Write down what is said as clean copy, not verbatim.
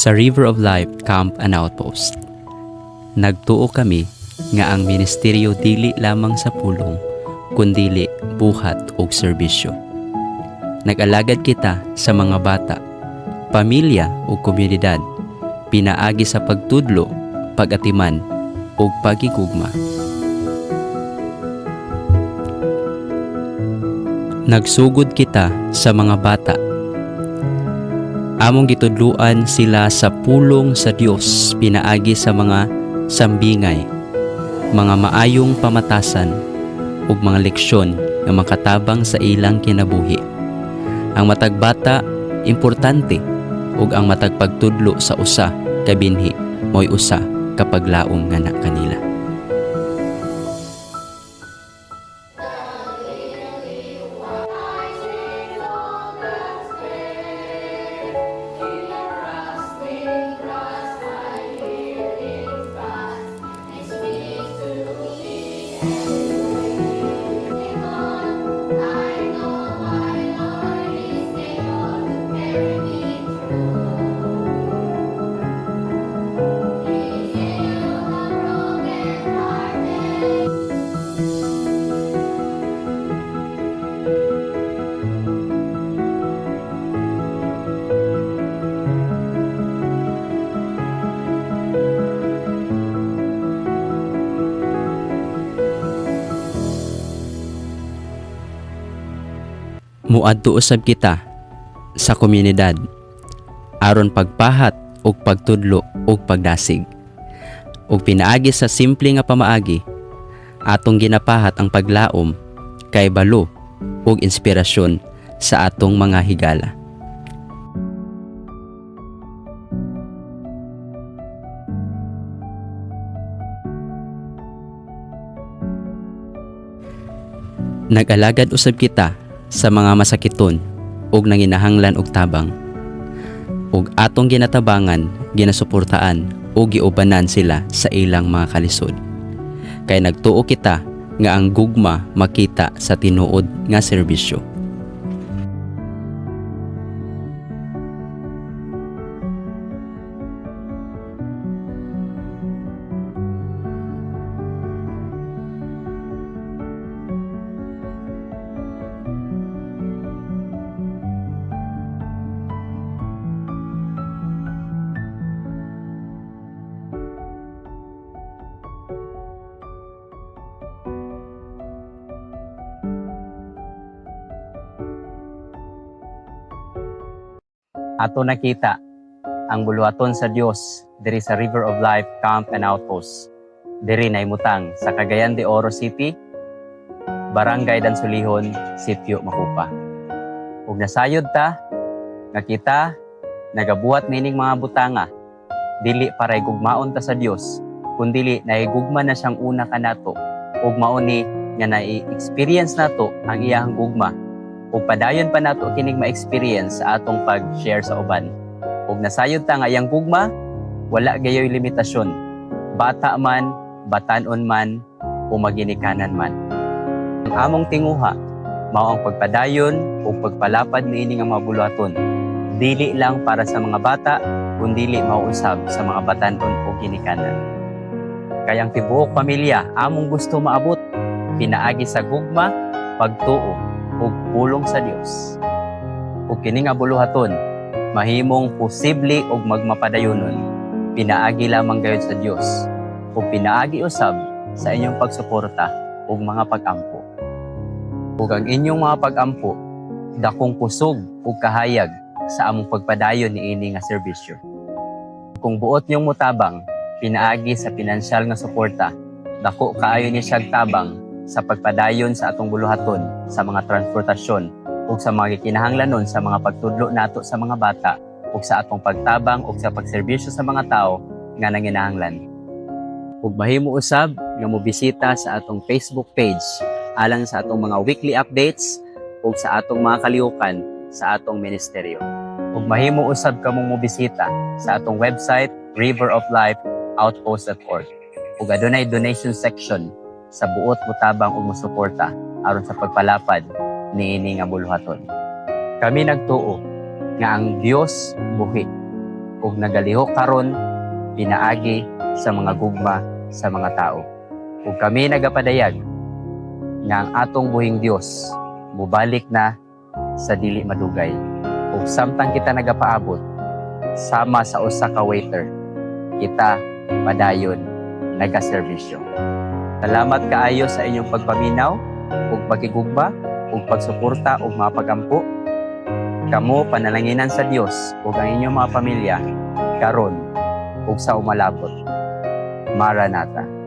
Sa River of Life Camp and Outpost, nagtuo kami nga ang ministeryo dili lamang sa pulong, kundili buhat og serbisyo. Nag-alagad kita sa mga bata, pamilya o komunidad, pinaagi sa pagtudlo, pag-atiman o pagigugma. Nagsugod kita sa mga bata. Among gitudluan sila sa pulong sa Dios pinaagi sa mga sambingay, mga maayong pamatasan ug mga leksyon nga makatabang sa ilang kinabuhi. Ang matag bata importante ug ang matag pagtudlo sa usa ka binhi mo'y usa ka paglaom nga na kanila. Muadto usab kita sa komunidad aron pagpahat ug pagtudlo ug pagdasig. Ug pinaagi sa simple nga pamaagi, atong ginapahat ang paglaom kay balo ug inspirasyon sa atong mga higala. Nag-alagad usab kita sa mga masakiton ug nanginahanglan og tabang. Ug atong ginatabangan, ginasuportaan ug giubanan sila sa ilang mga kalisod. Kay nagtuo kita nga ang gugma makita sa tinuod nga serbisyo. Ato nakita ang buluhaton sa Dios diri sa River of Life Camp and Outpost. Diri naimutang sa Cagayan de Oro City, Barangay Dansulihon, Sitio Macupa. Ug nasayod ta nga kita nagabuhat nining mga butanga dili para igugmaon ta sa Dios, kundi naigugma na siyang una kanato ug mao ni nga na-experience nato ang iyang gugma. Ug padayon pa nato kining ma-experience sa atong pag-share sa uban. Ug nasayod ta nga iyang gugma, wala gayoy limitasyon. Bata man, batan-on man, o maginikanan man. Ang among tinguha, mao ang pagpadayon o pagpalapad niini nga mga buluhaton. Dili lang para sa mga bata, kundi mauusab sa mga batan-on o ginikanan. Kayang tibuok pamilya, among gusto maabot, pinaagi sa gugma, pagtuo, ug pulong sa Dios. Ug kini nga buluhaton mahimong posible ug magmapadayonon pinaagi lamang gayud sa Dios ug pinaagi usab sa inyong pagsuporta ug mga pag-ampo. Ug ang inyong mga pag-ampo dakong kusog ug kahayag sa among pagpadayon niini nga serbisyo. Kung buot niyong mutabang pinaagi sa pinansyal nga suporta, dako kaayo ni siyang tabang sa pagpadayon sa atong buluhaton sa mga transportasyon ug sa mga kinahanglanon sa mga pagtudlo nato sa mga bata ug sa atong pagtabang ug sa pagserbisyo sa mga tao nga nanginahanglan. Ug mahimo usab nga mobisita sa atong Facebook page alang sa atong mga weekly updates ug sa atong mga kalihukan sa atong ministeryo. Ug mahimo usab kamong mobisita sa atong website riveroflifeoutpost.org. Ug adunay donation section sa buot mutabang ug mosuporta aron sa pagpalapad niini nga buluhaton. Kami nagtuo nga ang Dios buhi ug nagalihok karon pinaagi sa mga gugma sa mga tao. Ug kami nagapadayag nga ang atong buhing Dios mubalik na sa dili madugay. Ug samtang kita nagapaabot sama sa usa ka waiter, kita padayon nagaserbisyo. Salamat kaayo sa inyong pagpaminaw ug pagigugma ug pagsuporta ug mga pagampo. Kamo panalanginan sa Dios ug ang inyong mga pamilya karon ug sa umalabot. Maranatha.